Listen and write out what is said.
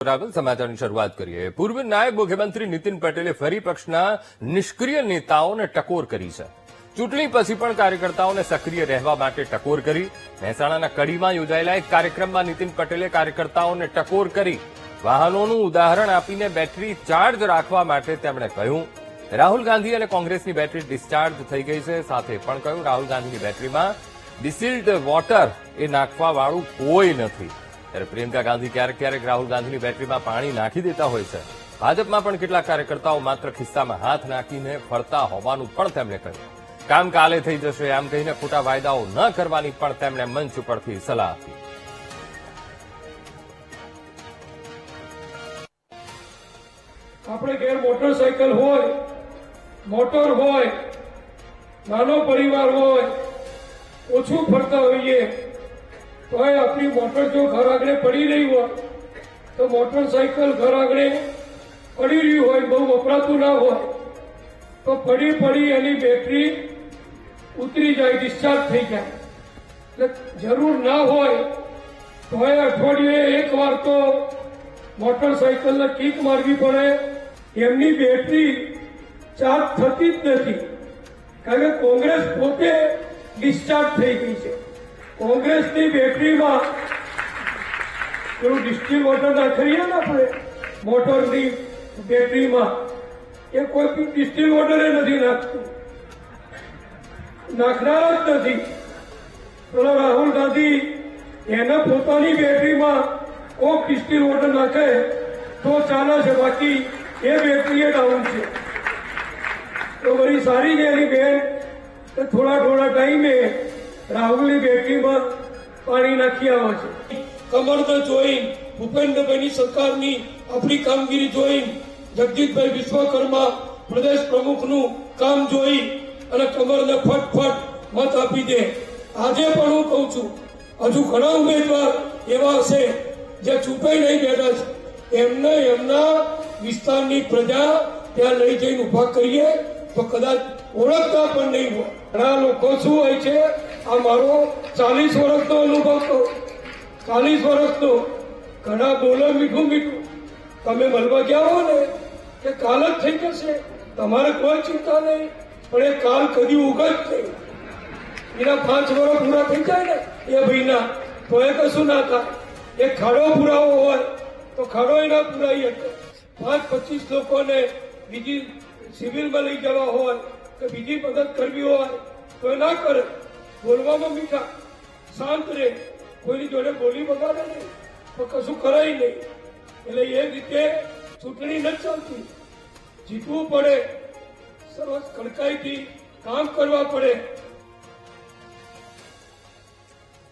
રાહુલ સમાચારની શરૂઆત કરીએ। પૂર્વ નાયબ મુખ્યમંત્રી નીતિન પટેલે ફરી પક્ષના નિષ્ક્રિય નેતાઓને ટકોર કરી છે। ચૂંટણી પછી પણ કાર્યકર્તાઓને સક્રિય રહેવા માટે ટકોર કરી। મહેસાણાના કડીમાં યોજાયેલા એક કાર્યક્રમમાં નીતિન પટેલે કાર્યકર્તાઓને ટકોર કરી વાહનોનું ઉદાહરણ આપીને બેટરી ચાર્જ રાખવા માટે તેમણે કહ્યું। રાહુલ ગાંધી અને કોંગ્રેસની બેટરી ડિસ્ચાર્જ થઈ ગઈ છે। સાથે પણ કહ્યું રાહુલ ગાંધીની બેટરીમાં ડિસ્ટિલ્ડ વોટર એ નાખવાવાળું કોઈ નથી। ત્યારે પ્રિયંકા ગાંધી ક્યારેક ક્યારેક રાહુલ ગાંધીની બેટરીમાં પાણી નાખી દેતા હોય છે। ભાજપમાં પણ કેટલાક કાર્યકર્તાઓ માત્ર ખિસ્સામાં હાથ નાખીને ફરતા હોવાનું પણ તેમણે કહ્યું। કામ કાલે થઈ જશે એમ કહીને ખોટા વાયદાઓ ન કરવાની પણ તેમણે મંચ ઉપરથી સલાહ આપી। આપણે ઘેર મોટરસાયકલ હોય, મોટર હોય, નાનો પરિવાર હોય, ઓછું ફરતા હોઈએ તો આપણી મોટર જો ઘર આગળ પડી રહી હોય તો મોટરસાયકલ ઘર આગળ પડી રહ્યું હોય, બહુ વપરાતું ના હોય તો પડી એની બેટરી ઉતરી જાય, ડિસ્ચાર્જ થઈ જાય। એટલે જરૂર ના હોય તો અઠવાડિયે એક વાર તો મોટરસાયકલને કિક મારવી પડે। એમની બેટરી ચાર્જ થતી જ નથી, કારણ કે કોંગ્રેસ પોતે ડિસ્ચાર્જ થઈ ગઈ છે। કોંગ્રેસની બેટરીમાં પેલું ડિસ્ટિલ વોટર નાખીએ ને આપણે મોટરની બેટરીમાં, એ કોઈ ડિસ્ટિલ વોટર નથી નાખતું, નાખનાર જ નથી। પેલો રાહુલ ગાંધી એને પોતાની બેટરીમાં કોક ડિસ્ટિલ વોટર નાખે તો ચાલે છે, બાકી એ બેટરી એ ડાઉન છે। તો બધી સારી છે એની બેન, થોડા ટાઈમે રાહુલની બેટરીમાં પાણી નાખી આવે છે। કમરને જોઈ, ભૂપેન્દ્રભાઈની સરકારની આપણી કામગીરી જોઈ, જગદીશભાઈ વિશ્વકર્મા પ્રદેશ પ્રમુખનું કામ જોઈ અને કમરને ફટફટ મત આપી દે। આજે પણ હું કહું છું, હજુ ઘણા ઉમેદવાર એવા હશે જે ચૂંટાઈ નહીં બેઠા છે, એમને એમના વિસ્તારની પ્રજા ત્યાં લઈ જઈને ઉભા કરીએ તો કદાચ ઓળખતા પણ નહીં હોય। ઘણા લોકો શું હોય છે, આ મારો 40 વર્ષનો અનુભવ તો 40 વર્ષનો, ઘણા બોલો મીઠું મીઠું, તમે મળવા ગયા હો ને કે કાલ જ થઈ જશે, તમારે કોઈ ચિંતા નહીં, પણ એ કાલ કદી ઉગત નહીં। એના 5 વર્ષ પૂરા થઈ જાય ને એ ભાઈના, તો એ કશું ના થાય। એ ખાડો પુરાવો હોય તો ખાડો એના પુરાઈ શકે। 5-25 લોકોને બીજી સિવિલમાં લઈ જવા હોય કે બીજી મદદ કરવી હોય તો એ ના કરે, બોલવામાં મીઠા, શાંત રહે, કોઈની જોડે બોલી બગાડે નહીં તો કશું કરાય નહીં। એટલે એ રીતે ચૂંટણી નથી ચાલતી। જીતવું પડે, સરસ કડકાઈથી કામ કરવા પડે।